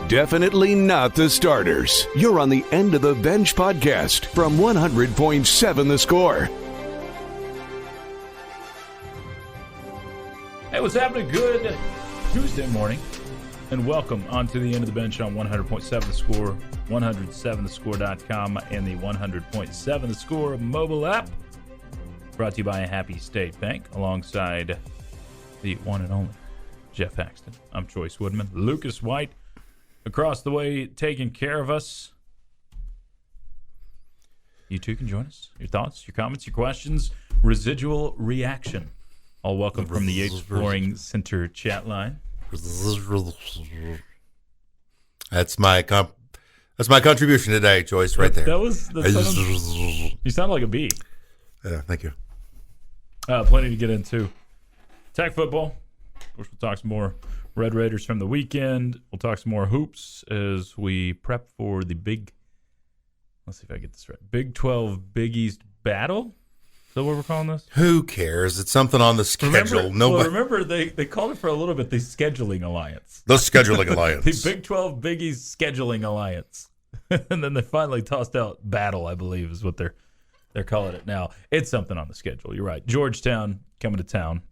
definitely not the starters. You're on the End of the Bench podcast from 100.7 The Score. Hey, what's happening? Good Tuesday morning, and welcome onto the End of the Bench on 100.7 The Score, 107thescore.com, and the 100.7 The Score mobile app. Brought to you by a Happy State Bank, alongside the one and only Geoff Haxton. I'm Chois Woodman. Lucas White across the way taking care of us. You too can join us. Your thoughts, your comments, your questions, residual reaction. All welcome from the Yates Flooring Center chat line. That's my contribution today, Choice, right there. You sound like a bee. Yeah, thank you. Plenty to get into. Tech football. Of course, we'll talk some more Red Raiders from the weekend. We'll talk some more hoops as we prep for the let's see if I get this right, Big 12 Big East battle. Is that what we're calling this? Who cares? It's something on the schedule. Remember they called it for a little bit the Scheduling Alliance. The Scheduling Alliance. The Big 12 Big East Scheduling Alliance. And then they finally tossed out battle, I believe, is what they're calling it now. It's something on the schedule. You're right. Georgetown coming to town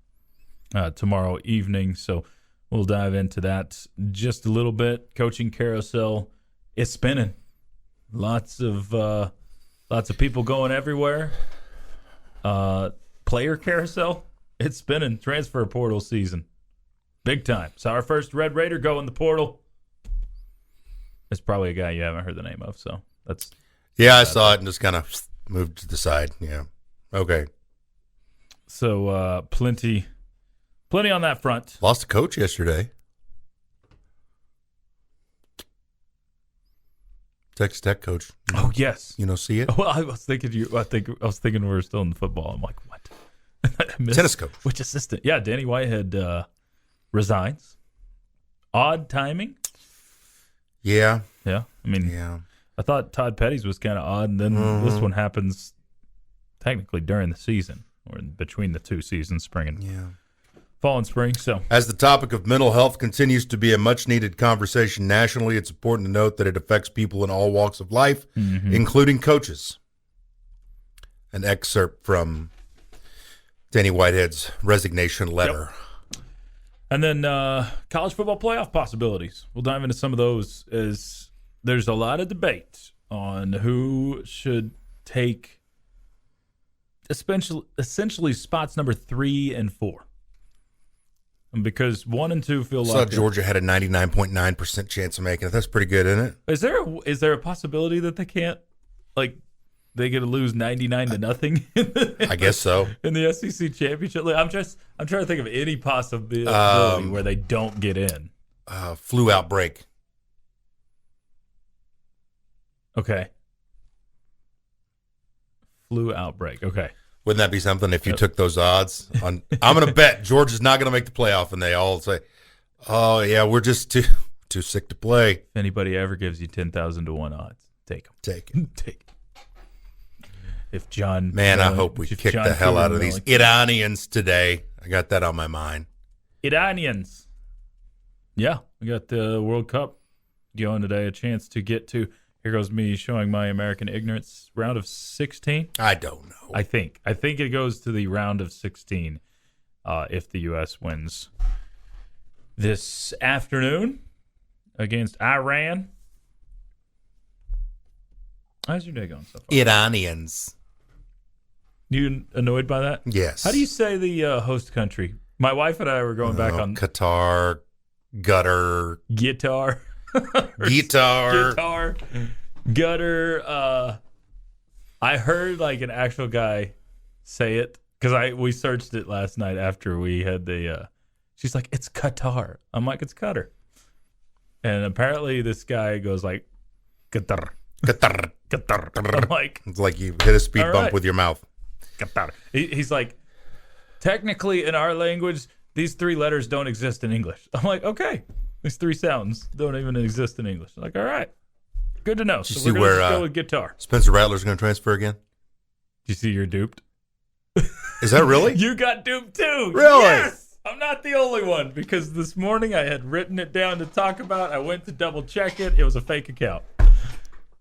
tomorrow evening, so we'll dive into that just a little bit. Coaching carousel is spinning. Lots of people going everywhere. Player carousel, it's spinning. Transfer portal season, big time. So our first Red Raider go in the portal. It's probably a guy you haven't heard the name of. So that's I saw it and just kind of moved to the side. Yeah, okay. So plenty on that front. Lost a coach yesterday. Texas Tech coach. Oh yes, see it. Well, I was thinking we were still in football. I'm like, what? Tennis coach. Which assistant? Yeah, Danny Whitehead resigns. Odd timing. Yeah. I mean, I thought Todd Petty's was kind of odd, and then this one happens technically during the season, or in between the two seasons, spring and fall and spring. So, as the topic of mental health continues to be a much-needed conversation nationally, it's important to note that it affects people in all walks of life, including coaches. An excerpt from Danny Whitehead's resignation letter. Yep. And then college football playoff possibilities. We'll dive into some of those, as there's a lot of debate on who should take essentially spots number 3 and 4. Because 1 and 2 feel like Georgia had a 99.9% chance of making it. That's pretty good, isn't it? Is there a possibility that they can't, they get to lose 99-0? I guess so. In the SEC championship, I'm trying to think of any possibility where they don't get in. Flu outbreak. Okay. Flu outbreak. Okay. Wouldn't that be something if you took those odds? I'm going to bet Georgia's not going to make the playoff, and they all say, "Oh yeah, we're just too sick to play." If anybody ever gives you 10,000 to 1 odds, take them. Take it. If John, I hope we kick the hell out of these Iranians today. I got that on my mind. Iranians. Yeah, we got the World Cup going today. A chance to get to. Here goes me showing my American ignorance. Round of 16? I don't know. I think it goes to the round of 16 if the U.S. wins this afternoon against Iran. How's your day going so far? Iranians. You annoyed by that? Yes. How do you say the host country? My wife and I were going back on Qatar, gutter, guitar. Guitar. Gutter. I heard an actual guy say it because we searched it last night after we had the. She's like, it's Qatar. I'm like, it's Qatar. And apparently this guy goes like, Qatar. I'm like, it's like you hit a speed bump with your mouth. Qatar. He's like, technically in our language, these 3 letters don't exist in English. I'm like, okay. These 3 sounds don't even exist in English. Like, all right, good to know. Did you so see we're going to where go with guitar. Spencer Rattler's going to transfer again? Do you see you're duped? Is that really? You got duped too. Really? Yes. I'm not the only one, because this morning I had written it down to talk about. I went to double check it. It was a fake account.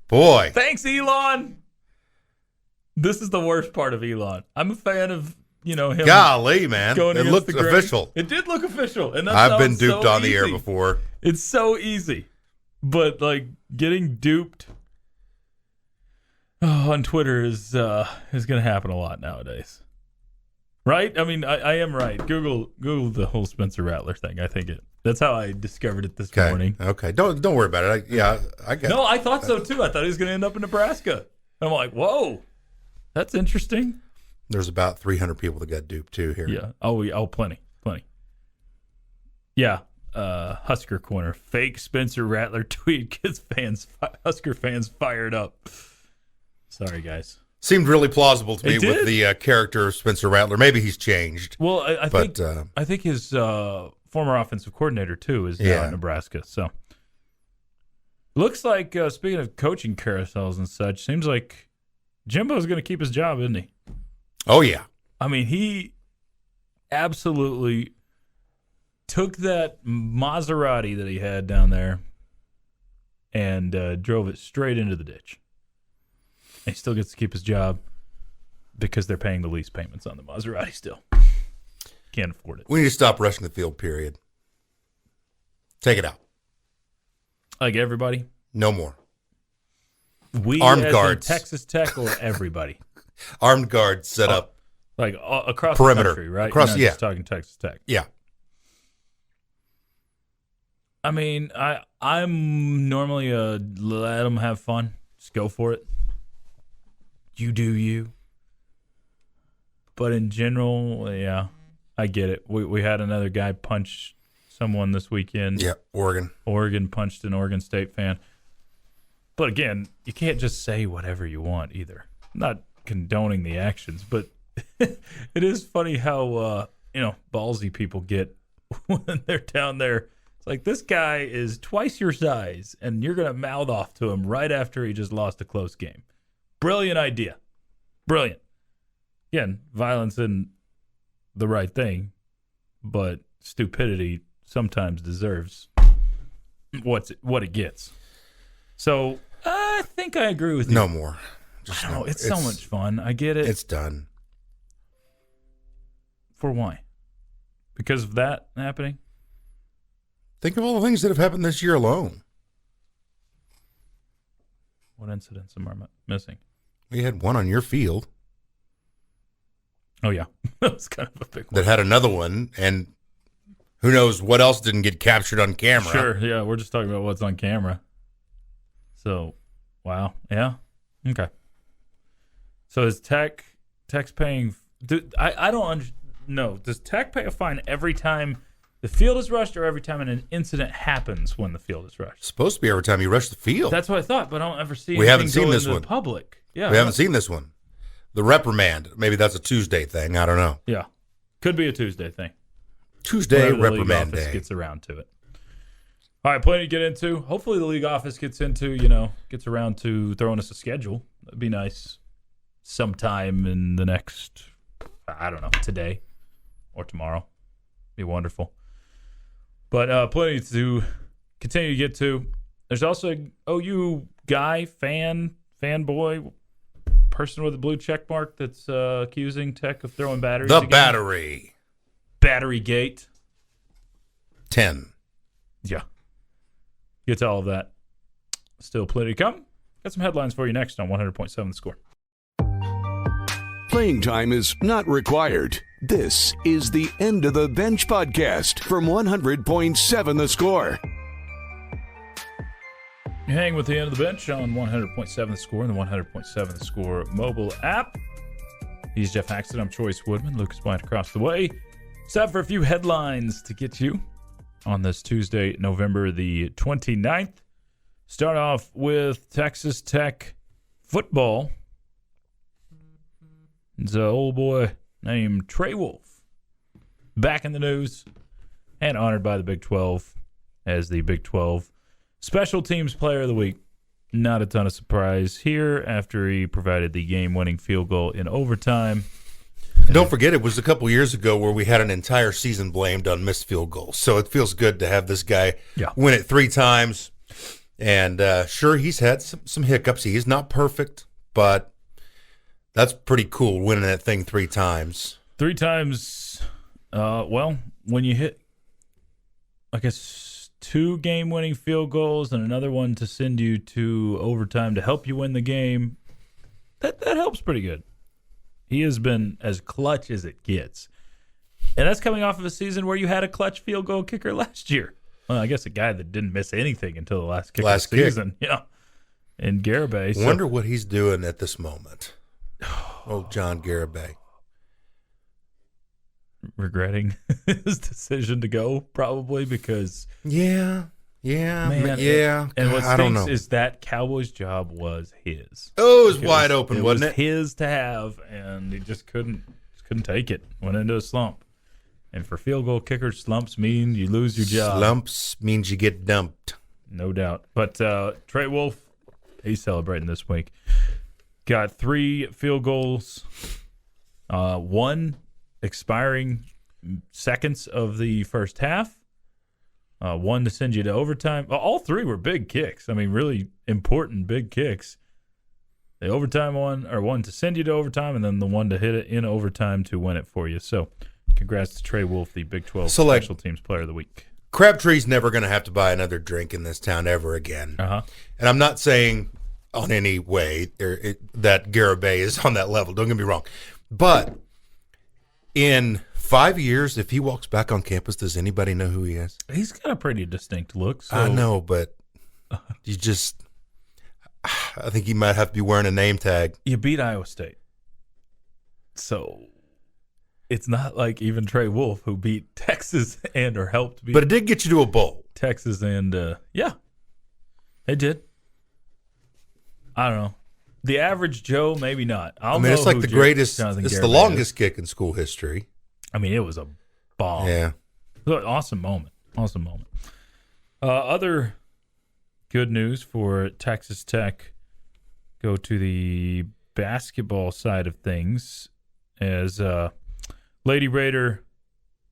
Boy. Thanks, Elon. This is the worst part of Elon. I'm a fan of, him. Golly, man. Going It looked against the grain. official. It did look official. And that I've been sounds duped so on the air easy. before. It's so easy. But, getting duped on Twitter is going to happen a lot nowadays. Right? I mean, I am right. Google the whole Spencer Rattler thing. I think that's how I discovered it this morning. Okay. Don't worry about it. I get it. No, I thought so too. I thought he was going to end up in Nebraska. I'm like, whoa, that's interesting. There's about 300 people that got duped too here. Yeah. Oh, plenty. Yeah. Husker Corner. Fake Spencer Rattler tweet gets Husker fans fired up. Sorry, guys. Seemed really plausible to me It did? with the character of Spencer Rattler. Maybe he's changed. Well, I think his former offensive coordinator too is now in Nebraska. So looks like speaking of coaching carousels and such, seems like Jimbo's going to keep his job, isn't he? Oh yeah. I mean, he absolutely took that Maserati that he had down there and drove it straight into the ditch. And he still gets to keep his job because they're paying the lease payments on the Maserati still. Can't afford it. We need to stop rushing the field, period. Take it out. Like everybody? No more. We Armed as guards. in Texas Tech or everybody? Armed guards set up. Like across Perimeter. the country, right? Across, You're not just talking Texas Tech. Yeah. I mean, I'm normally let them have fun. Just go for it. You do you. But in general, yeah, I get it. We had another guy punch someone this weekend. Yeah, Oregon. Oregon punched an Oregon State fan. But again, you can't just say whatever you want either. I'm not condoning the actions, but it is funny how ballsy people get when they're down there. It's like, this guy is twice your size, and you're going to mouth off to him right after he just lost a close game. Brilliant idea. Brilliant. Again, violence isn't the right thing, but stupidity sometimes deserves what it gets. So I think I agree with you. No more. I don't know. It's so much fun. I get it. It's done. For why? Because of that happening? Think of all the things that have happened this year alone. What incidents am I missing? We had one on your field Oh, yeah. That's kind of a big one. that had another one, and who knows what else didn't get captured on camera. Sure, yeah. We're just talking about what's on camera. So, wow. Yeah. Okay. So is Tech's paying? I don't know. Does Tech pay a fine every time the field is rushed, or every time an incident happens when the field is rushed? It's supposed to be every time you rush the field. That's what I thought, but I don't ever see. We haven't anything seen go this into one. the public. Yeah, We haven't seen this one. The reprimand. Maybe that's a Tuesday thing. I don't know. Yeah, could be a Tuesday thing. Tuesday Whenever the league reprimand office day. gets around to it. All right, plenty to get into. Hopefully the league office gets around to throwing us a schedule. That'd be nice sometime in the next, I don't know, today or tomorrow. Be wonderful. But plenty to continue to get to. There's also an OU guy, fanboy, person with a blue check mark that's accusing Tech of throwing batteries The again. battery. Battery gate. 10. Yeah. Get to all of that. Still plenty to come. Got some headlines for you next on 100.7 The Score. Playing time is not required. This is the End of the Bench podcast from 100.7 The Score. You hang with the End of the Bench on 100.7 The Score and the 100.7 The Score mobile app. He's Geoff Haxton. I'm Chois Woodman. Lucas Bryant across the way. Set for a few headlines to get you on this Tuesday, November the 29th. Start off with Texas Tech football. It's an old boy named Trey Wolf back in the news and honored by the Big 12 as the Big 12 Special Teams Player of the Week. Not a ton of surprise here after he provided the game-winning field goal in overtime Don't forget, it was a couple years ago where we had an entire season blamed on missed field goals. So it feels good to have this guy win it 3 times. And sure, he's had some hiccups. He is not perfect, but that's pretty cool, winning that thing 3 times. 3 times, well, when you hit, I guess, 2 game-winning field goals and another one to send you to overtime to help you win the game, that helps pretty good. He has been as clutch as it gets. And that's coming off of a season where you had a clutch field goal kicker last year. Well, I guess a guy that didn't miss anything until the last kick of the season. Yeah. And Garibay. Wonder what he's doing at this moment. Oh, John Garibay. Regretting his decision to go, probably, because man, and what I don't stinks know. is that Cowboys job was his. Oh, it was wide open, wasn't it? His to have, and he just couldn't take it. Went into a slump. And for field goal kickers, slumps mean you lose your job. Slumps means you get dumped. No doubt. But Trey Wolf, he's celebrating this week. Got 3 field goals, 1 expiring seconds of the first half, 1 to send you to overtime. All 3 were big kicks. I mean, really important big kicks. The overtime one to send you to overtime, and then the one to hit it in overtime to win it for you. So congrats to Trey Wolf, the Big 12 Special Teams Player of the Week. Crabtree's never going to have to buy another drink in this town ever again. And I'm not saying on any way that Garibay is on that level. Don't get me wrong. But in 5 years, if he walks back on campus, does anybody know who he is? He's got a pretty distinct look. So. I know, but I think he might have to be wearing a name tag. You beat Iowa State. So it's not like even Trey Wolf, who beat Texas or helped beat. But it did get you to a bowl. Texas and, it did. I don't know. The average Joe, maybe not. It's like the greatest. It's the longest kick in school history. I mean, it was a bomb. Yeah. Awesome moment. Other good news for Texas Tech. Go to the basketball side of things, as Lady Raider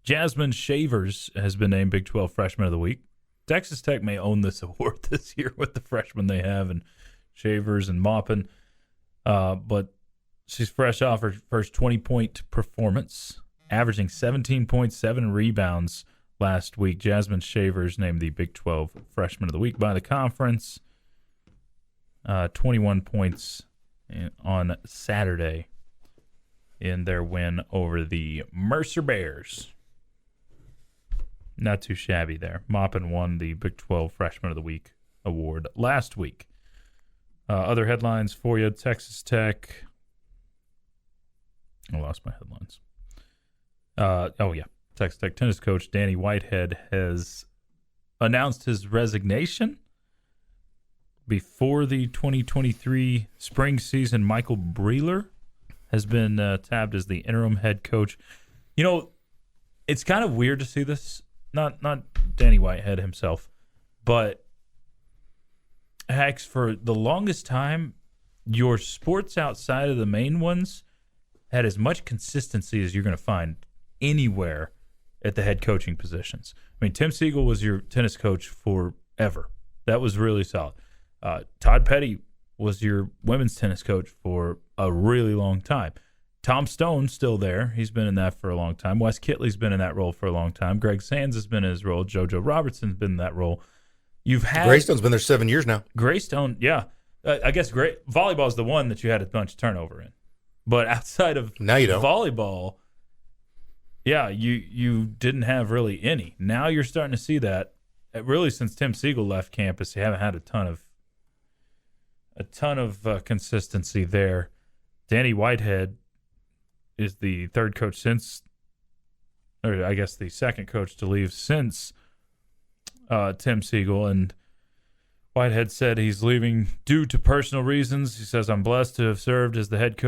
Jasmine Shavers has been named Big 12 Freshman of the Week. Texas Tech may own this award this year with the freshmen they have, and Shavers and Maupin. But she's fresh off her first 20-point performance, averaging 17.7 rebounds last week. Jasmine Shavers named the Big 12 Freshman of the Week by the conference. 21 points on Saturday in their win over the Mercer Bears. Not too shabby there. Maupin won the Big 12 Freshman of the Week award last week. Other headlines for you. Texas Tech. I lost my headlines. Texas Tech tennis coach Danny Whitehead has announced his resignation. Before the 2023 spring season, Michael Breeler has been tabbed as the interim head coach. You know, it's kind of weird to see this. Not Danny Whitehead himself, but Hax, for the longest time, your sports outside of the main ones had as much consistency as you're going to find anywhere at the head coaching positions. I mean, Tim Siegel was your tennis coach forever. That was really solid. Todd Petty was your women's tennis coach for a really long time. Tom Stone's still there. He's been in that for a long time. Wes Kitley's been in that role for a long time. Greg Sands has been in his role. JoJo Robertson's been in that role. Greystone's been there 7 years now. Greystone, yeah. I guess volleyball's the one that you had a bunch of turnover in. But outside of now you don't. Volleyball, yeah, you didn't have really any. Now you're starting to see that. Really, since Tim Siegel left campus, you haven't had a ton of consistency there. Danny Whitehead is the third coach since, or I guess the second coach to leave since Tim Siegel, and Whitehead said he's leaving due to personal reasons. He says, "I'm blessed to have served as the head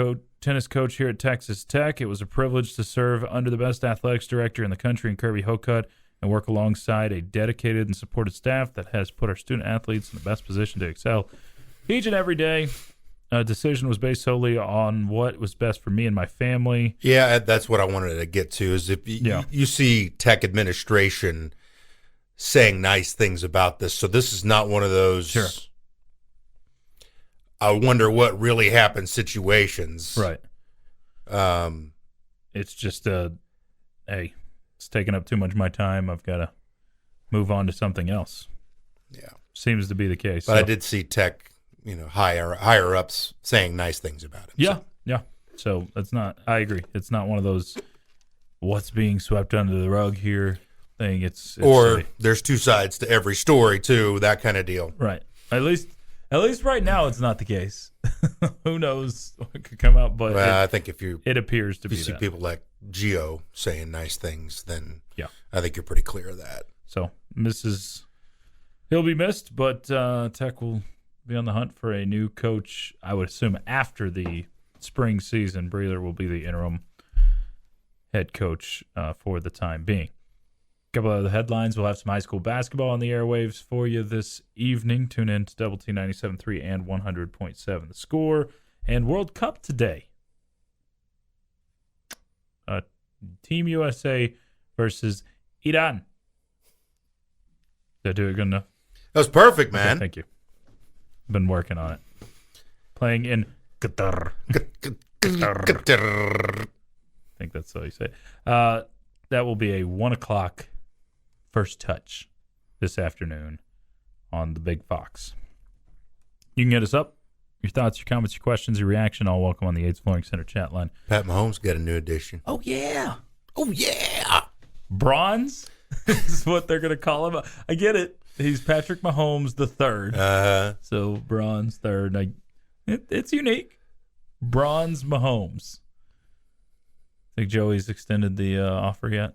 tennis coach here at Texas Tech. It was a privilege to serve under the best athletics director in the country in Kirby Hocutt and work alongside a dedicated and supported staff that has put our student athletes in the best position to excel each and every day. decision was based solely on what was best for me and my family. Yeah, that's what I wanted to get to, is if you see Tech administration saying nice things about this. So this is not one of those, Sure. I wonder what really happened situations. Right. It's just, hey, it's taking up too much of my time. I've got to move on to something else. Yeah. Seems to be the case. But I did see Tech, higher ups saying nice things about him. Yeah, yeah. So it's not, I agree. It's not one of those what's being swept under the rug here thing. It's or silly. There's two sides to every story too, that kind of deal. Right. At least right now it's not the case. Who knows what could come out, but I think if it appears to be you see that. people like Geo saying nice things, then Yeah. I think you're pretty clear of that. So he'll be missed, but Tech will be on the hunt for a new coach. I would assume after the spring season. Breather will be the interim head coach for the time being. A couple of other headlines. We'll have some high school basketball on the airwaves for you this evening. Tune in to Double T 97.3 and 100.7 The Score. And World Cup today. Team USA versus Iran. Did I do it good enough? That was perfect, man. Okay, thank you. Been working on it. Playing in Qatar. I think that's how you say it. That will be a 1 o'clock first touch this afternoon on the Big Fox. You can get us up. Your thoughts, your comments, your questions, your reaction, all welcome on the Yates Flooring Center chat line. Pat Mahomes got a new addition. Oh, yeah. Oh, yeah. Bronze is what they're going to call him. I get it. He's Patrick Mahomes the third. So bronze third. It's unique. Bronze Mahomes. Think Joey's extended the offer yet?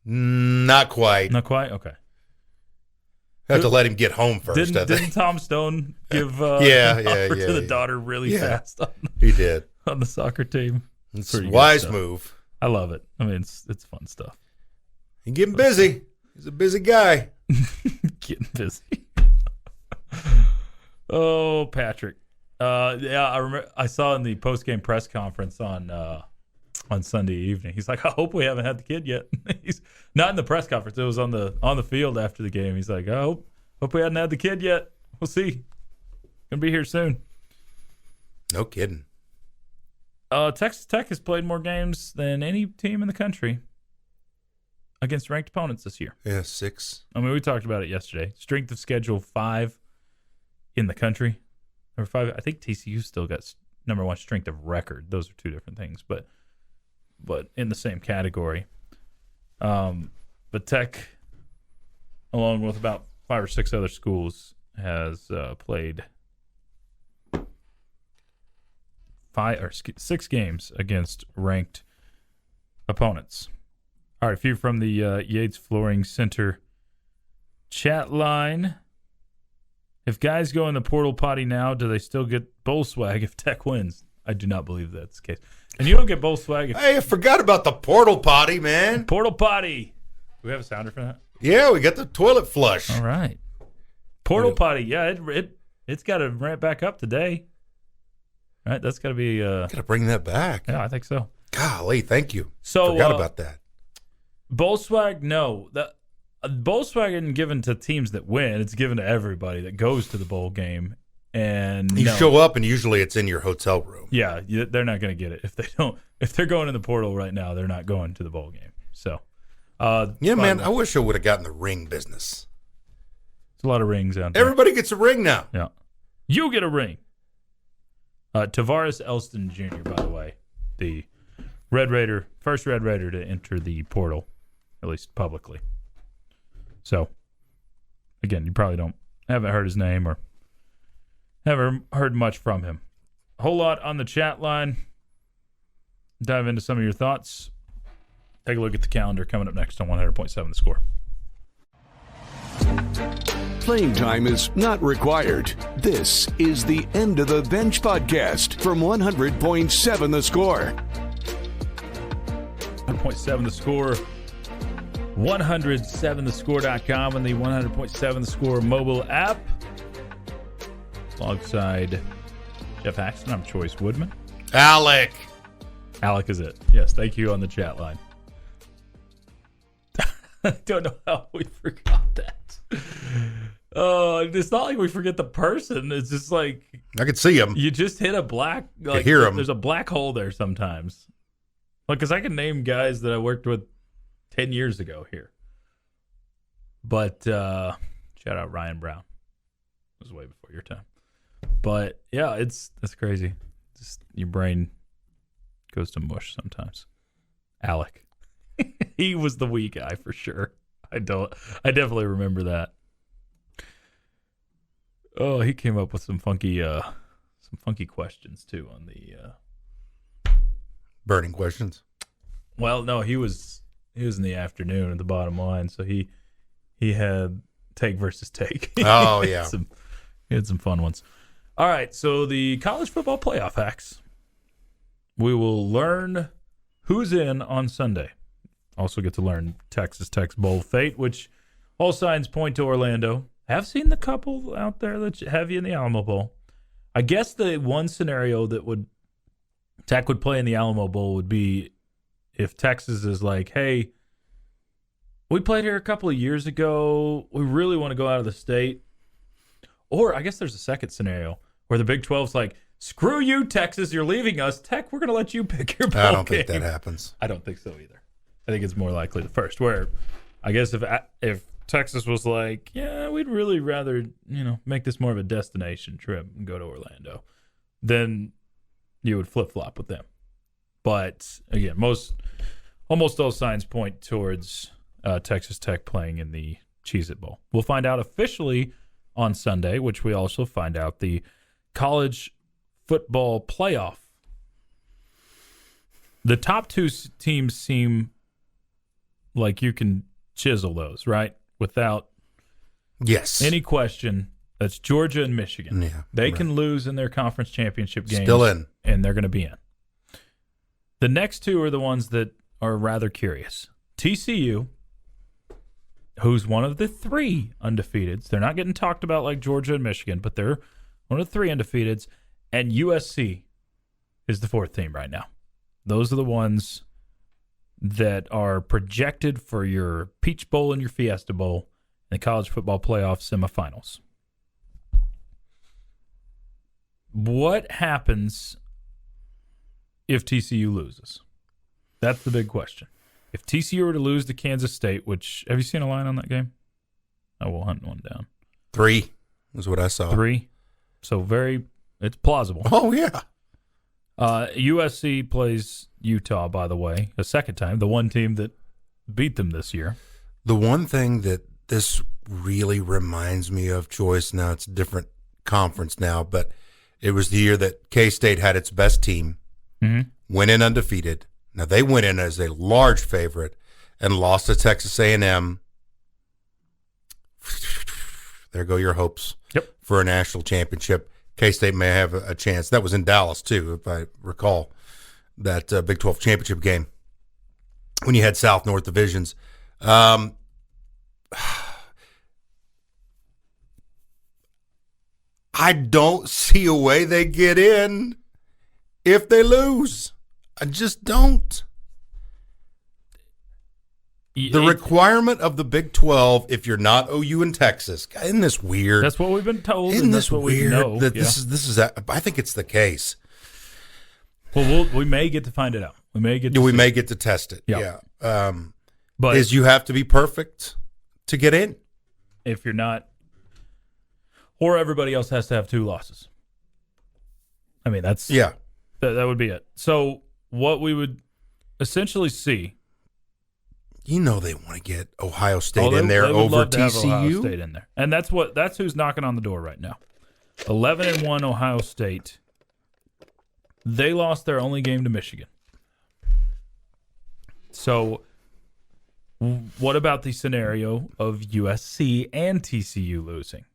Not quite. Not quite? Okay. Have to let him get home first, Didn't Tom Stone give offer to the daughter really fast he did on the soccer team? It's a wise move. I love it. I mean, it's fun stuff. He's getting busy. He's a busy guy. Getting busy. Oh, Patrick. I remember. I saw in the post-game press conference on Sunday evening. He's like, I hope we haven't had the kid yet. He's not in the press conference. It was on the field after the game. He's like, I hope we hadn't had the kid yet. We'll see. Gonna be here soon. No kidding. Texas Tech has played more games than any team in the country against ranked opponents this year. Yeah, 6. I mean, we talked about it yesterday. Strength of schedule 5 in the country. Number 5. I think TCU still got number 1 strength of record. Those are two different things, but in the same category. But Tech, along with about 5 or 6 other schools, has played 6 games against ranked opponents. All right, a few from the Yates Flooring Center chat line. If guys go in the portal potty now, do they still get bowl swag if Tech wins? I do not believe that's the case. And you don't get bowl swag if... Hey, I forgot about the portal potty, man. Portal potty. Do we have a sounder for that? Yeah, we got the toilet flush. All right. Portal potty. Yeah, it's got to ramp back up today. All right, that's got to be... Got to bring that back. Yeah, I think so. Golly, thank you. So forgot about that. Bowl swag, no. The bowl swag isn't given to teams that win. It's given to everybody that goes to the bowl game. And you show up, and usually it's in your hotel room. Yeah, they're not going to get it if they don't. If they're going in the portal right now, they're not going to the bowl game. So, man, I wish I would have gotten the ring business. There's a lot of rings out there. Everybody gets a ring now. Yeah, you get a ring. Tavares Elston Jr., by the way, the first Red Raider to enter the portal, at least publicly. So, again, you probably haven't heard his name or haven't heard much from him. A whole lot on the chat line. Dive into some of your thoughts. Take a look at the calendar coming up next on 100.7 The Score. Playing time is not required. This is the End of the Bench podcast from 100.7 The Score. 100.7 The Score. 107thescore.com and the 100.7 The Score mobile app. alongside Geoff Haxton. I'm Chois Woodman. Alec is it. Yes, thank you on the chat line. I don't know how we forgot that. It's not like we forget the person. It's just like I could see him. you just hit a black. Like, hear him. There's a black hole there sometimes. Like, because I can name guys that I worked with 10 years ago here. But shout out Ryan Brown. It was way before your time. But yeah, that's crazy. Just your brain goes to mush sometimes. Alec. He was the wee guy for sure. I definitely remember that. Oh, he came up with some funky questions too on the Burning questions. Well, no, he was in the afternoon at the bottom line, so he had take versus take. Oh yeah. He had some fun ones. All right, so the college football playoff hacks. We will learn who's in on Sunday. Also get to learn Texas Tech's bowl fate, which all signs point to Orlando. Have seen the couple out there that have you in the Alamo Bowl. I guess the one scenario that Tech would play in the Alamo Bowl would be if Texas is like, hey, we played here a couple of years ago. We really want to go out of the state. Or I guess there's a second scenario where the Big 12's like, screw you, Texas. You're leaving us. Tech, we're going to let you pick your bowl I don't game. think that happens. I don't think so either. I think it's more likely the first, where I guess if Texas was like, yeah, we'd really rather, make this more of a destination trip and go to Orlando, then you would flip-flop with them. But again, almost all signs point towards Texas Tech playing in the Cheez-It Bowl. We'll find out officially on Sunday, which we also find out the college football playoff. The top two teams seem like you can chisel those, right? Without any question. That's Georgia and Michigan. Yeah, they can lose in their conference championship games. Still in. And they're going to be in. The next two are the ones that are rather curious. TCU, who's one of the three undefeateds. They're not getting talked about like Georgia and Michigan, but they're one of the three undefeateds. And USC is the fourth team right now. Those are the ones that are projected for your Peach Bowl and your Fiesta Bowl in the college football playoff semifinals. What happens if TCU loses? That's the big question. If TCU were to lose to Kansas State, which, have you seen a line on that game? I will hunt one down. 3 is what I saw. 3. So it's plausible. Oh, yeah. USC plays Utah, by the way, a second time, the one team that beat them this year. The one thing that this really reminds me of, Choice, now it's a different conference now, but it was the year that K-State had its best team, went in undefeated. Now, they went in as a large favorite and lost to Texas A&M. There go your hopes for a national championship. K-State may have a chance. That was in Dallas, too, if I recall, that Big 12 championship game when you had South-North divisions. I don't see a way they get in if they lose. I just don't. The requirement of the Big 12, if you're not OU and Texas, isn't this weird? That's what we've been told. Isn't this what weird? We know. That this is. I think it's the case. Well, we may get to find it out. We may get to test it. Yeah. But you have to be perfect to get in. If you're not, or everybody else has to have 2 losses. I mean, that would be it. So what we would essentially see. They want to get Ohio State in there over TCU. Ohio State in there, and that's who's knocking on the door right now. 11-1 Ohio State. They lost their only game to Michigan. So, what about the scenario of USC and TCU losing?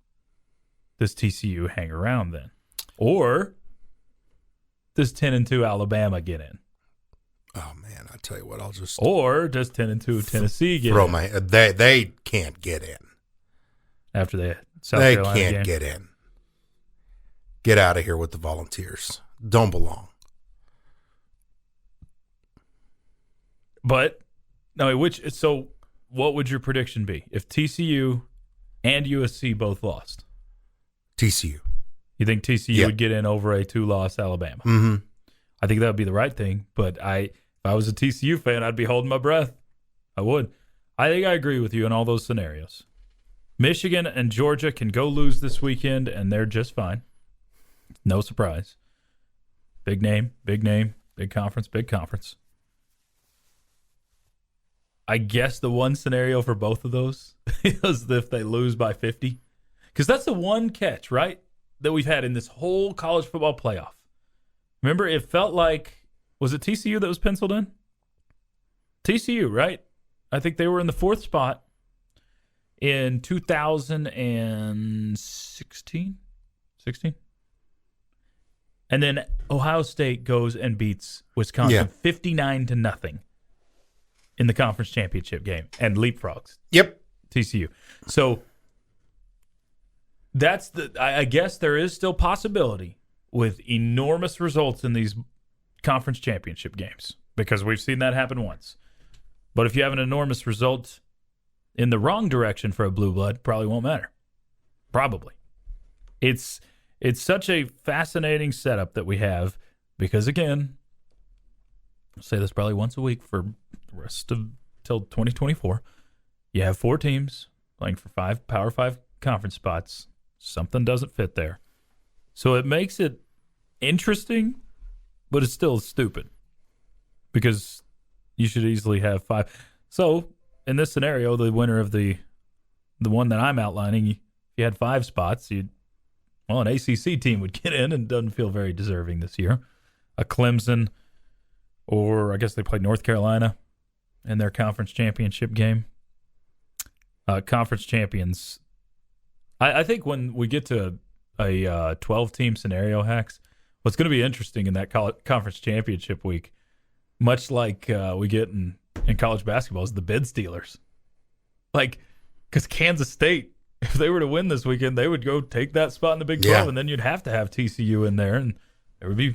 Does TCU hang around then, or does 10-2 Alabama get in? Oh man, I tell you what, or does 10-2 Tennessee get in? They can't get in after the South Carolina game. They can't get in. Get out of here with the Volunteers. Don't belong. But no, so what would your prediction be if TCU and USC both lost? TCU. You think TCU would get in over a 2-loss Alabama? Mm-hmm. I think that would be the right thing. But if I was a TCU fan, I'd be holding my breath. I would. I think I agree with you in all those scenarios. Michigan and Georgia can go lose this weekend, and they're just fine. No surprise. Big name, big conference, big conference. I guess the one scenario for both of those is if they lose by 50. Because that's the one catch, right, that we've had in this whole college football playoff. Remember, it felt like, was it TCU that was penciled in? TCU, right? I think they were in the 4th spot in 2016. 16? And then Ohio State goes and beats Wisconsin 59-0 in the conference championship game and leapfrogs. Yep. TCU. So that's I guess there is still possibility with enormous results in these conference championship games because we've seen that happen once. But if you have an enormous result in the wrong direction for a blue blood, probably won't matter. Probably. It's such a fascinating setup that we have because, again, I'll say this probably once a week for the rest of till 2024. You have 4 teams playing for 5 Power 5 conference spots. Something doesn't fit there. So it makes it interesting, but it's still stupid because you should easily have 5. So in this scenario, the winner of the one that I'm outlining, if you had 5 spots, an ACC team would get in and doesn't feel very deserving this year. A Clemson, or I guess they played North Carolina in their conference championship game. Conference champions. I think when we get to a 12-team scenario, Hacks, what's going to be interesting in that conference championship week, much like we get in college basketball, is the bid stealers. Like, because Kansas State, if they were to win this weekend, they would go take that spot in the Big 12, and then you'd have to have TCU in there, and there would be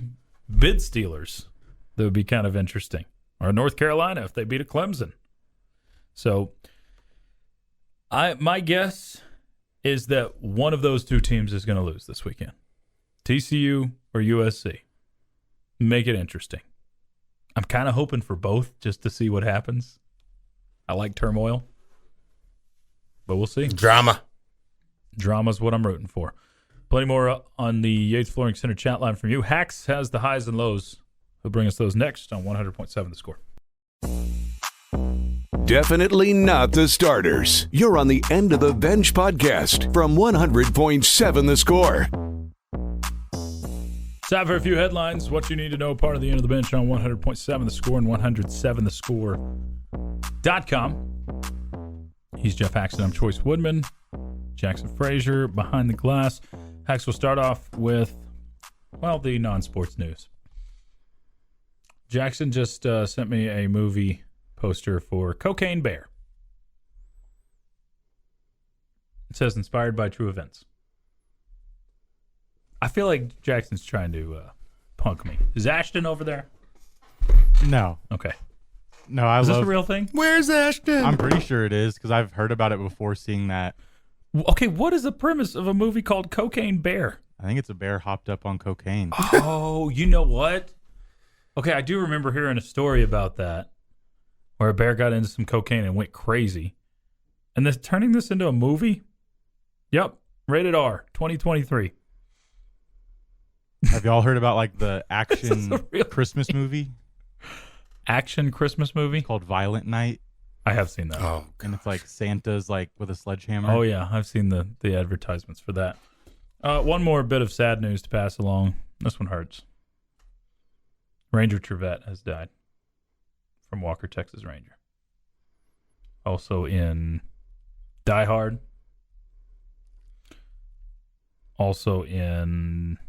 bid stealers. That would be kind of interesting. Or North Carolina if they beat a Clemson. So my guess is that one of those 2 teams is going to lose this weekend. TCU or USC. Make it interesting. I'm kind of hoping for both just to see what happens. I like turmoil. But we'll see. Drama's what I'm rooting for. Plenty more on the Yates Flooring Center chat line from you. Hax has the highs and lows. He'll bring us those next on 100.7 The Score. Definitely not the starters. You're on the End of the Bench podcast from 100.7 The Score. Time for a few headlines. What you need to know, part of the End of the Bench on 100.7 The Score and 107thescore.com. He's Geoff Haxton. I'm Chois Woodman. Jackson Frazier behind the glass. Hax will start off with, the non-sports news. Jackson just sent me a movie poster for Cocaine Bear. It says inspired by true events. I feel like Jackson's trying to punk me. Is Ashton over there? No. Okay. No, Is this a real thing? Where's Ashton? I'm pretty sure it is because I've heard about it before seeing that. Okay, what is the premise of a movie called Cocaine Bear? I think it's a bear hopped up on cocaine. Oh, you know what? Okay, I do remember hearing a story about that where a bear got into some cocaine and went crazy. And this turning this into a movie? Yep, rated R, 2023. Have y'all heard about like the action Christmas thing. movie? Action Christmas movie? Called Violent Night. I have seen that. Oh, and it's like Santa's like with a sledgehammer. Oh, yeah, I've seen the advertisements for that. One more bit of sad news to pass along. This one hurts. Ranger Trevette has died from Walker, Texas Ranger. Also in Die Hard. Also in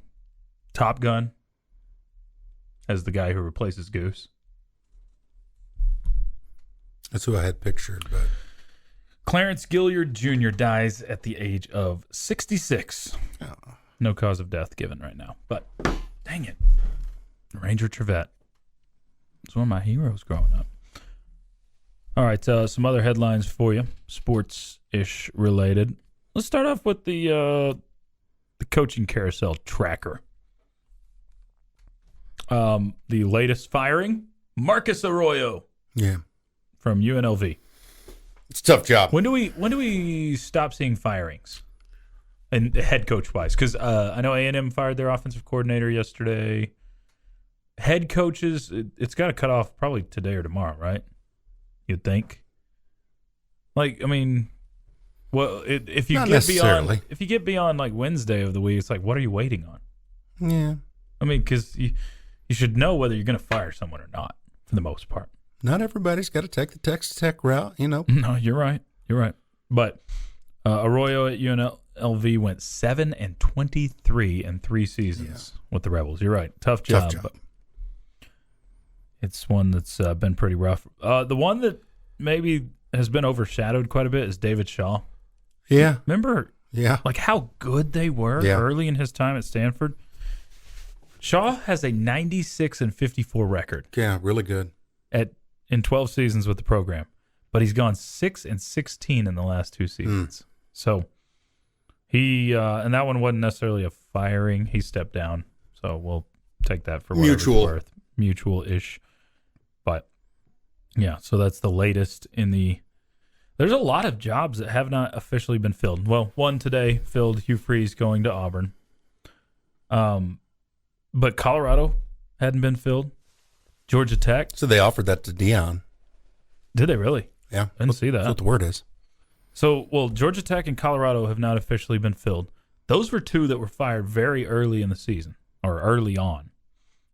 Top Gun as the guy who replaces Goose. That's who I had pictured, but Clarence Gilliard Jr. dies at the age of 66. oh. No cause of death given right now. But, dang it. Ranger Trevette. It's one of my heroes growing up. All right, some other headlines for you, sports-ish related. Let's start off with the coaching carousel tracker. The latest firing, Marcus Arroyo. Yeah. From UNLV. It's a tough job. When do we stop seeing firings? And head coach wise, because I know A&M fired their offensive coordinator yesterday. Head coaches, it's got to cut off probably today or tomorrow, right? You'd think. Like, I mean, well, if you get beyond like Wednesday of the week, it's like, what are you waiting on? Yeah. I mean, because you should know whether you're going to fire someone or not, for the most part. Not everybody's got to take the Texas Tech route, you know. No, you're right. But Arroyo at UNLV went 7-23 in 3 seasons with the Rebels. You're right. Tough job. But it's one that's been pretty rough. The one that maybe has been overshadowed quite a bit is David Shaw. Yeah. Remember? Yeah. Like how good they were early in his time at Stanford. Shaw has a 96-54 record. Yeah, really good. In 12 seasons with the program, but he's gone 6-16 in the last 2 seasons. So he and that one wasn't necessarily a firing. He stepped down, so we'll take that for whatever it's worth. Mutual-ish. But yeah, so that's the latest in the. There's a lot of jobs that have not officially been filled. Well, one today filled, Hugh Freeze going to Auburn. But Colorado hadn't been filled. Georgia Tech. So they offered that to Deion. Did they really? Yeah. I didn't see that. That's what the word is. So, well, Georgia Tech and Colorado have not officially been filled. Those were 2 that were fired very early in the season, or early on,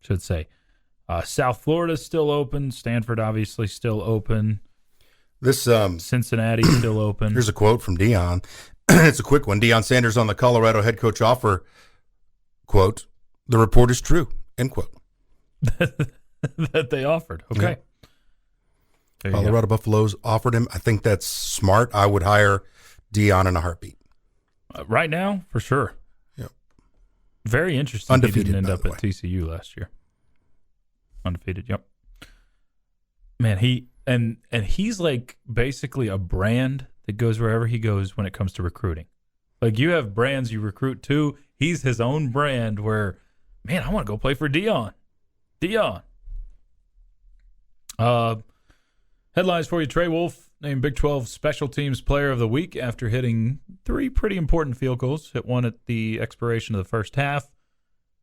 I should say. South Florida is still open. Stanford, obviously, still open. This Cincinnati still open. Here's a quote from Deion. It's a quick one. Deion Sanders on the Colorado head coach offer, quote, "The report is true," end quote. That they offered. Okay. Yeah. Colorado Buffaloes offered him. I think that's smart. I would hire Deion in a heartbeat. Right now, for sure. Yep. Very interesting. Undefeated, he didn't end up at TCU last year. Undefeated, yep. Man, he's like basically a brand that goes wherever he goes when it comes to recruiting. Like you have brands you recruit to. He's his own brand where, man, I want to go play for Deion. Headlines for you. Trey Wolf named Big 12 Special Teams Player of the Week after hitting 3 pretty important field goals. Hit one at the expiration of the first half,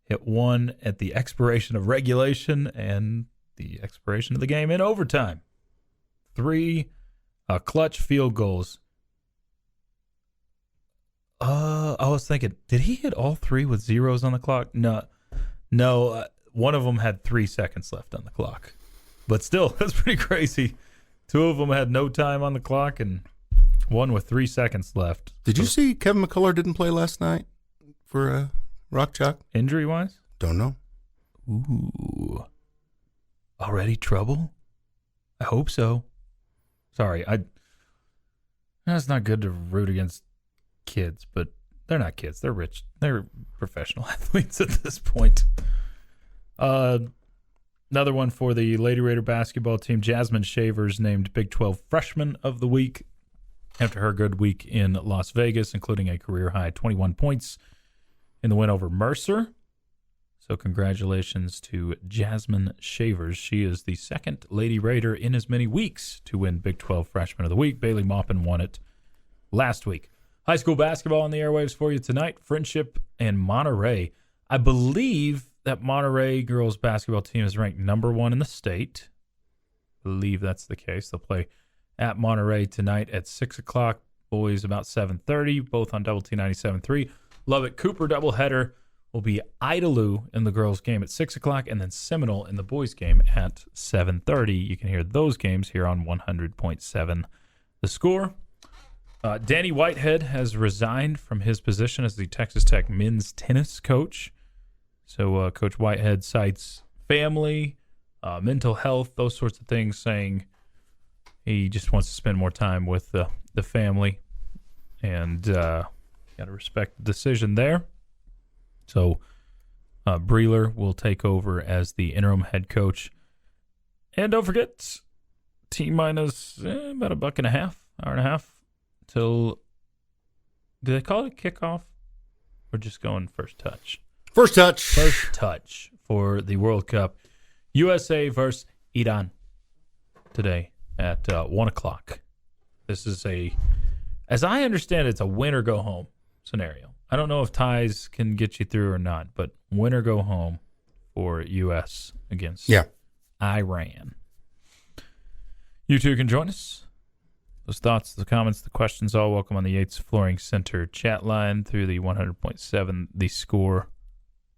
hit one at the expiration of regulation, and the expiration of the game in overtime. 3 clutch field goals. I was thinking, did he hit all 3 with zeros on the clock? No. One of them had 3 seconds left on the clock. But still, that's pretty crazy. 2 of them had no time on the clock and one with 3 seconds left. Did you see Kevin McCullough didn't play last night for Rock Chalk? Injury-wise? Don't know. Ooh. Already trouble? I hope so. Sorry, that's not good to root against kids, but they're not kids. They're rich. They're professional athletes at this point. Another one for the Lady Raider basketball team. Jasmine Shavers named Big 12 Freshman of the Week after her good week in Las Vegas, including a career-high 21 points in the win over Mercer. So congratulations to Jasmine Shavers. She is the second Lady Raider in as many weeks to win Big 12 Freshman of the Week. Bailey Maupin won it last week. High school basketball on the airwaves for you tonight. Friendship and Monterey. I believe that Monterey girls basketball team is ranked number 1 in the state. I believe that's the case. They'll play at Monterey tonight at 6 o'clock. Boys about 7:30, both on Double T 97.3. Lubbock Cooper doubleheader will be Idalou in the girls' game at 6 o'clock and then Seminole in the boys' game at 7:30. You can hear those games here on 100.7 The Score. Danny Whitehead has resigned from his position as the Texas Tech men's tennis coach. So Coach Whitehead cites family, mental health, those sorts of things, saying he just wants to spend more time with the family, and got to respect the decision there. So Breeler will take over as the interim head coach. And don't forget, T-minus about a buck and a half, hour and a half, till, do they call it kickoff? Or just going first touch? First touch. First touch for the World Cup. USA versus Iran today at 1 o'clock. This is as I understand it, it's a win or go home scenario. I don't know if ties can get you through or not, but win or go home for U.S. against Iran. You two can join us. Those thoughts, the comments, the questions, all welcome on the Yates Flooring Center chat line through the 100.7 The Score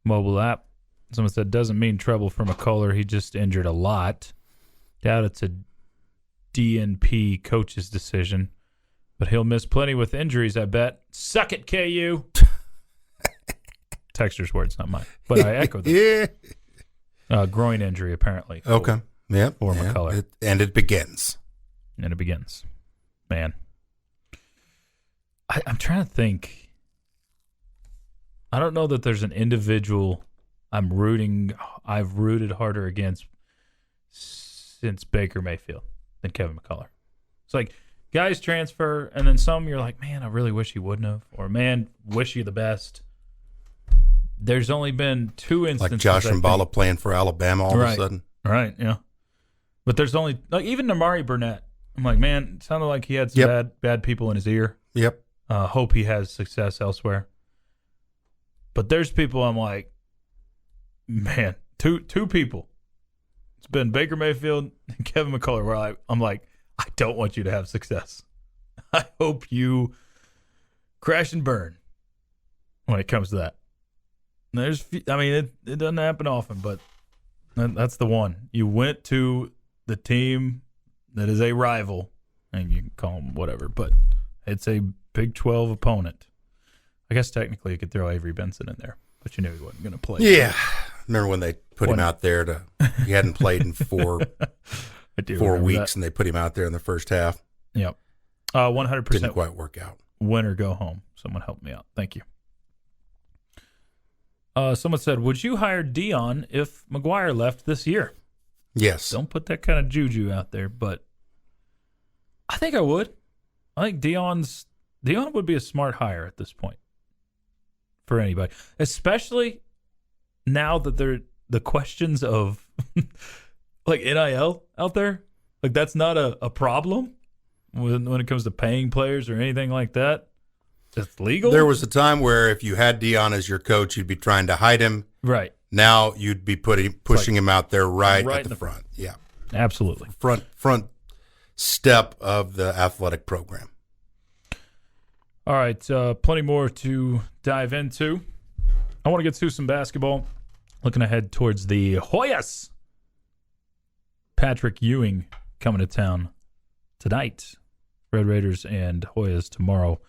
mobile app. Someone said, doesn't mean trouble for McCuller. He just injured a lot. Doubt it's a DNP coach's decision, but he'll miss plenty with injuries, I bet. Suck it, KU. Texter's words, not mine. But I echo that. Groin injury, apparently. Okay. Yeah. For McCuller. It begins. And it begins. Man. I'm trying to think. I don't know that there's an individual I've rooted harder against since Baker Mayfield than Kevin McCuller. It's like guys transfer, and then some you're like, man, I really wish he wouldn't have, or man, wish you the best. There's only been 2 instances. Like Josh Mballa playing for Alabama all of a sudden. Right, yeah. But there's only, like, even Namari Burnett. I'm like, man, it sounded like he had some bad people in his ear. Yep. Hope he has success elsewhere. But there's people I'm like, man, two people. It's been Baker Mayfield and Kevin McCuller where I'm like, I don't want you to have success. I hope you crash and burn when it comes to that. It doesn't happen often, but that's the one. You went to the team that is a rival, and you can call them whatever, but it's a Big 12 opponent. I guess technically you could throw Avery Benson in there, but you knew he wasn't going to play. Yeah. Remember when they put him out there he hadn't played in 4 weeks, and they put him out there in the first half. Yep. 100%. Didn't quite work out. Win or go home. Someone help me out. Thank you. Someone said, would you hire Dion if McGuire left this year? Yes. Don't put that kind of juju out there, but I think I would. I think Dion would be a smart hire at this point for anybody, especially now that the questions of like NIL out there, like that's not a problem when it comes to paying players or anything like that. It's legal. There was a time where if you had Dion as your coach, you'd be trying to hide him. Right. Now you'd be pushing him out there right at the front. Yeah. Absolutely. Front step of the athletic program. All right. Plenty more to dive into. I want to get to some basketball. Looking ahead towards the Chois. Patrick Ewing coming to town tonight. Red Raiders and Hoyas tomorrow.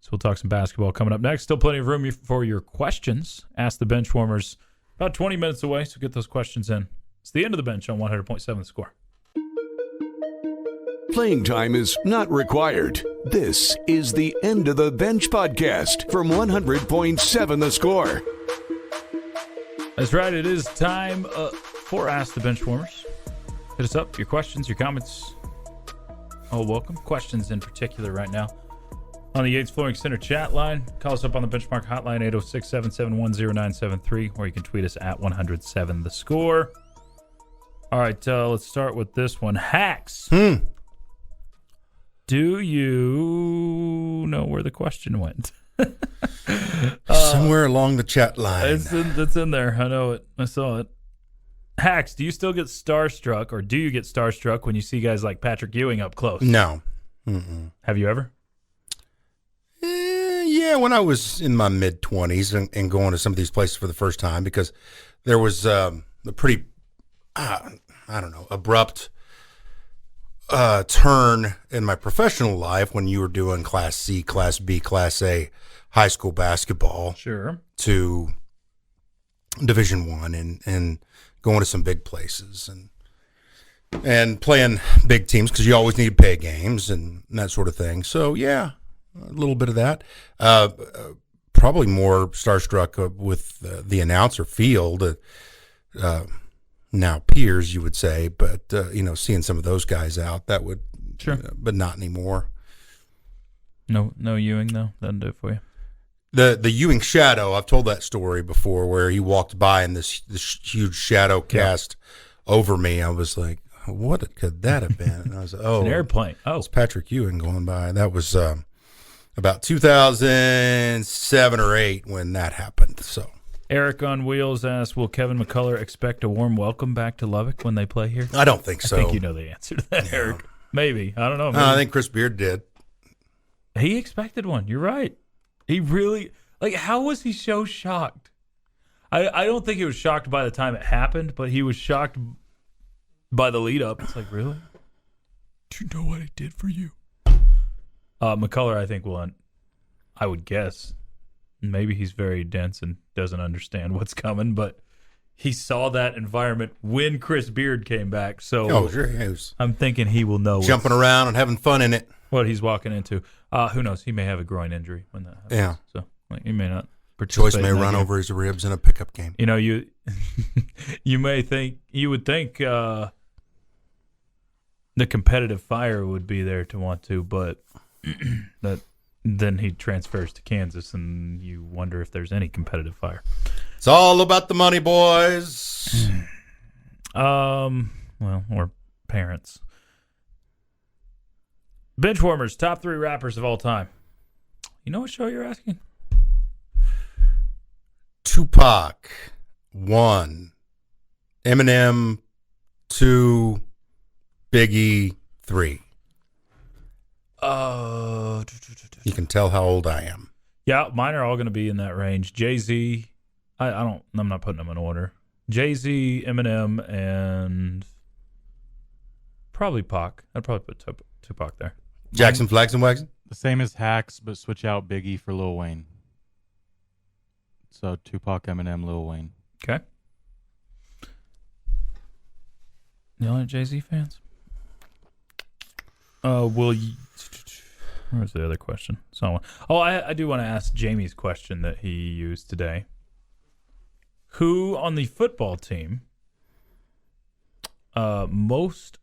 So we'll talk some basketball coming up next. Still plenty of room for your questions. Ask the Benchwarmers. About 20 minutes away, so get those questions in. It's the end of the bench on 100.7 The Score. Playing time is not required. This is the End of the Bench podcast from 100.7 The Score. That's right. It is time for Ask the Benchwarmers. Hit us up. Your questions, your comments. Oh, welcome. Questions in particular right now. On the Yates Flooring Center chat line. Call us up on the Benchmark hotline, 806-771-0973, or you can tweet us at 107 The Score. All right, let's start with this one. Hax. Do you know where the question went? Somewhere along the chat line. It's in there. I know it. I saw it. Hax, do you still get starstruck, or do you get starstruck when you see guys like Patrick Ewing up close? No. Have you ever? Yeah, when I was in my mid-20s and going to some of these places for the first time, because there was a pretty, abrupt turn in my professional life when you were doing Class C, Class B, Class A high school basketball. Sure. To Division I and going to some big places and playing big teams because you always need to pay games and that sort of thing. So, yeah. A little bit of that. probably more starstruck with the announcer field. Now peers, you would say, but seeing some of those guys out, that would sure, but not anymore. No Ewing though. Doesn't do it for you. The Ewing shadow, I've told that story before, where he walked by and this huge shadow cast over me. I was like, what could that have been? And I was like, it's an airplane. Oh, it's Patrick Ewing going by. That was about 2007 or 8 when that happened. So Eric on Wheels asks, will Kevin McCullough expect a warm welcome back to Lubbock when they play here? I don't think so. I think you know the answer to that, Eric. Maybe. I don't know. I think Chris Beard did. He expected one. You're right. He really, how was he so shocked? I don't think he was shocked by the time it happened, but he was shocked by the lead up. It's like, really? Do you know what I did for you? McCullough, I think, I would guess, maybe he's very dense and doesn't understand what's coming, but he saw that environment when Chris Beard came back. So sure, he was I'm thinking he will know jumping around and having fun in it. What he's walking into. Who knows? He may have a groin injury when that happens. Yeah. So he may not participate. Choice may run over his ribs in a pickup game. You would think the competitive fire would be there to want to, but then he transfers to Kansas, and you wonder if there's any competitive fire. It's all about the money, boys. Or parents. Benchwarmers, top 3 rappers of all time. You know what show you're asking? Tupac, 1. Eminem, 2. Biggie, 3. You can tell how old I am. Yeah, mine are all going to be in that range. Jay-Z, I'm not putting them in order. Jay-Z, Eminem, and probably Pac. I'd probably put Tupac there. Jackson Flags and Wagon? The same as Hax, but switch out Biggie for Lil Wayne. So Tupac, Eminem, Lil Wayne. Okay. You only Jay-Z fans? Where's the other question? I do want to ask Jamie's question that he used today. Who on the football team most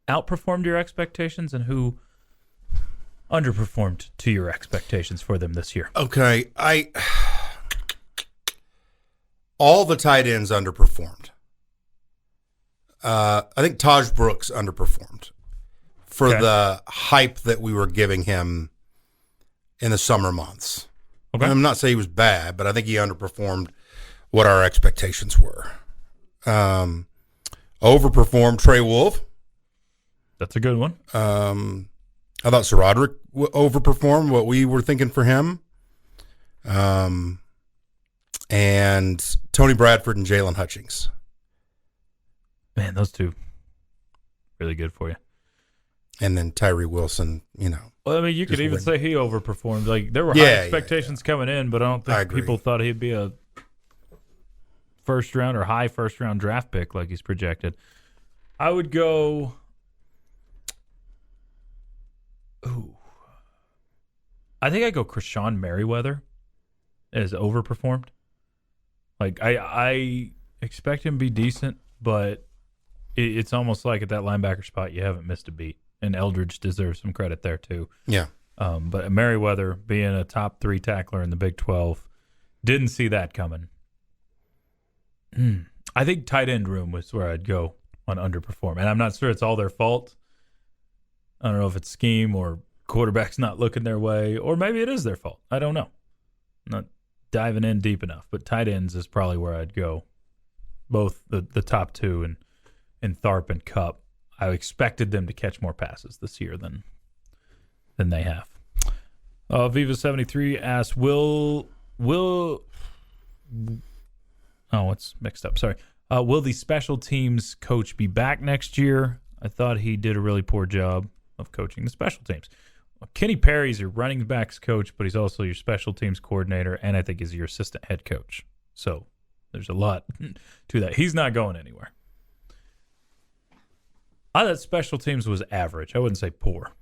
outperformed your expectations, and who underperformed to your expectations for them this year? Okay, all the tight ends underperformed. I think Taj Brooks underperformed for the hype that we were giving him in the summer months. Okay. I'm not saying he was bad, but I think he underperformed what our expectations were. Overperformed Trey Wolf. That's a good one. I thought Sir Roderick overperformed what we were thinking for him. And Tony Bradford and Jalen Hutchings. Man, those two really good for you. And then Tyree Wilson, Well, I mean, you could even say he overperformed. Like, there were high expectations coming in, but I don't think people thought he'd be a first round or high first round draft pick like he's projected. I would go. I think I'd go Krishan Merriweather as overperformed. Like, I expect him to be decent, but it's almost like at that linebacker spot you haven't missed a beat. And Eldridge deserves some credit there too. Yeah. But Merriweather being a top 3 tackler in the Big 12, didn't see that coming. I think tight end room was where I'd go on underperform. And I'm not sure it's all their fault. I don't know if it's scheme or quarterback's not looking their way, or maybe it is their fault. I don't know. I'm not diving in deep enough, but tight ends is probably where I'd go. Both the top 2 and Tharp and Cup. I expected them to catch more passes this year than they have. Viva73 asks, it's mixed up. Sorry. Will the special teams coach be back next year? I thought he did a really poor job of coaching the special teams. Kenny Perry's your running backs coach, but he's also your special teams coordinator, and I think he's your assistant head coach. So there's a lot to that. He's not going anywhere. I thought special teams was average. I wouldn't say poor,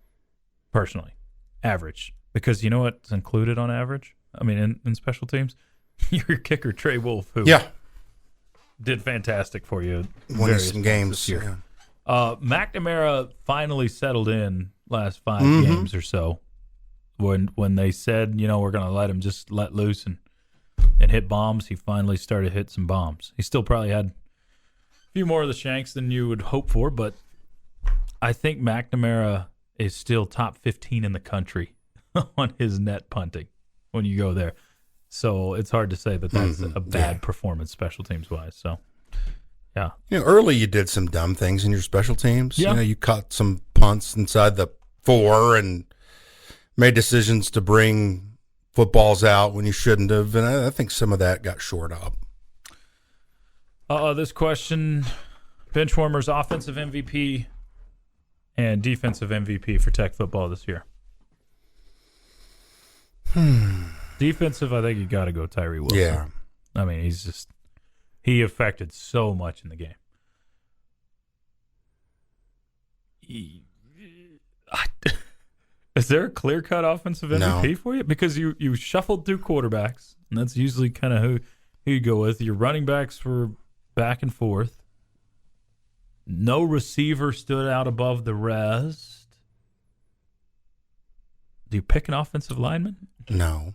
personally. Average. Because you know what's included on average? I mean, in special teams, your kicker Trey Wolf, who did fantastic for you, winning some games this year. McNamara finally settled in last 5 games or so. When they said, we're going to let him just let loose and hit bombs, he finally started to hit some bombs. He still probably had a few more of the shanks than you would hope for, but I think McNamara is still top 15 in the country on his net punting when you go there. So it's hard to say that that's a bad performance special teams wise. So, yeah. Early you did some dumb things in your special teams. Yeah. You caught some punts inside the 4 and made decisions to bring footballs out when you shouldn't have. And I think some of that got shored up. This question, Benchwarmers offensive MVP and defensive MVP for Tech football this year. Defensive, I think you got to go Tyree Wilson. Yeah. I mean, he affected so much in the game. Is there a clear-cut offensive MVP for you? Because you shuffled through quarterbacks, and that's usually kind of who you go with. Your running backs were back and forth. No receiver stood out above the rest. Do you pick an offensive lineman? No.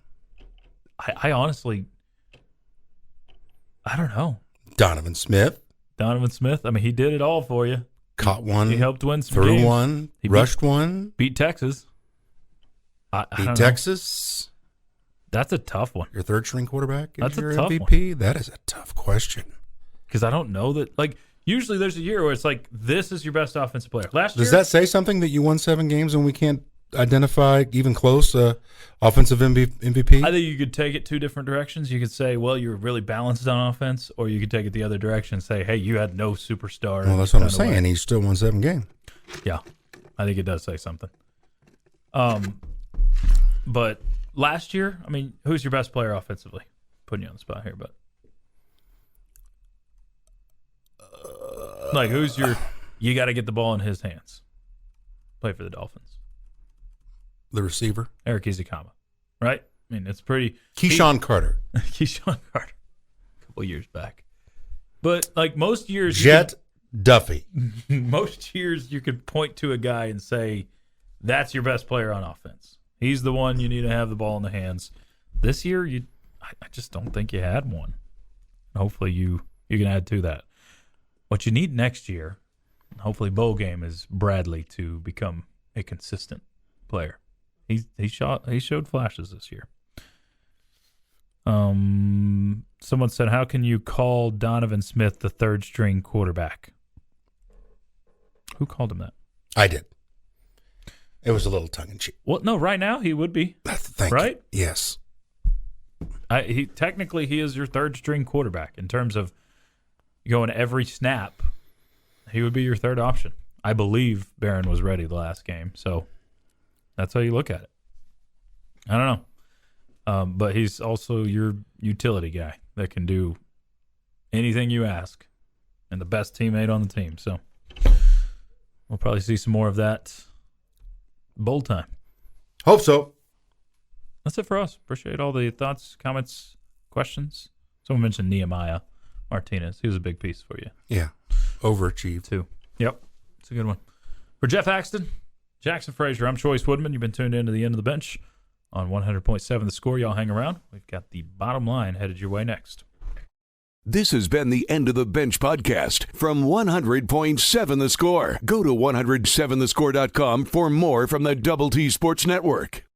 I honestly, I don't know. Donovan Smith. I mean, he did it all for you. Caught one. He helped win some threw games. one. He rushed one. Beat Texas. I Beat don't Texas. know. That's a tough one. Your third string quarterback is That's a your tough MVP? One. That is a tough question. Because I don't know that, usually there's a year where it's like, this is your best offensive player. Last year. Does that say something that you won 7 games and we can't identify even close offensive MVP? I think you could take it 2 different directions. You could say, well, you're really balanced on offense, or you could take it the other direction and say, hey, you had no superstar. Well, that's what I'm saying. He still won 7 games. Yeah, I think it does say something. But last year, I mean, who's your best player offensively? Putting you on the spot here, but who's your? You got to get the ball in his hands. Play for the Dolphins. The receiver, Eric Izikama, right? I mean, it's pretty. Keyshawn Carter. Keyshawn Carter, a couple years back, but most years, Duffy. Most years you could point to a guy and say, that's your best player on offense. He's the one you need to have the ball in the hands. This year, I just don't think you had one. Hopefully you can add to that. What you need next year, hopefully bowl game, is Bradley to become a consistent player. He showed flashes this year. Someone said, how can you call Donovan Smith the third string quarterback? Who called him that? I did. It was a little tongue-in-cheek. Well, no, right now he would be. Thank right? You. Yes. Technically, he is your third string quarterback in terms of going every snap. He would be your third option. I believe Barron was ready the last game, so that's how you look at it. I don't know. But he's also your utility guy that can do anything you ask and the best teammate on the team. So we'll probably see some more of that bowl time. Hope so. That's it for us. Appreciate all the thoughts, comments, questions. Someone mentioned Nehemiah Martinez. He was a big piece for you. Yeah. Overachieved. Too. Yep. It's a good one. For Geoff Haxton, Jackson Frazier, I'm Chois Woodman. You've been tuned in to the end of the bench on 100.7 The Score. Y'all hang around. We've got the bottom line headed your way next. This has been the End of the Bench podcast from 100.7 The Score. Go to 107thescore.com for more from the Double T Sports Network.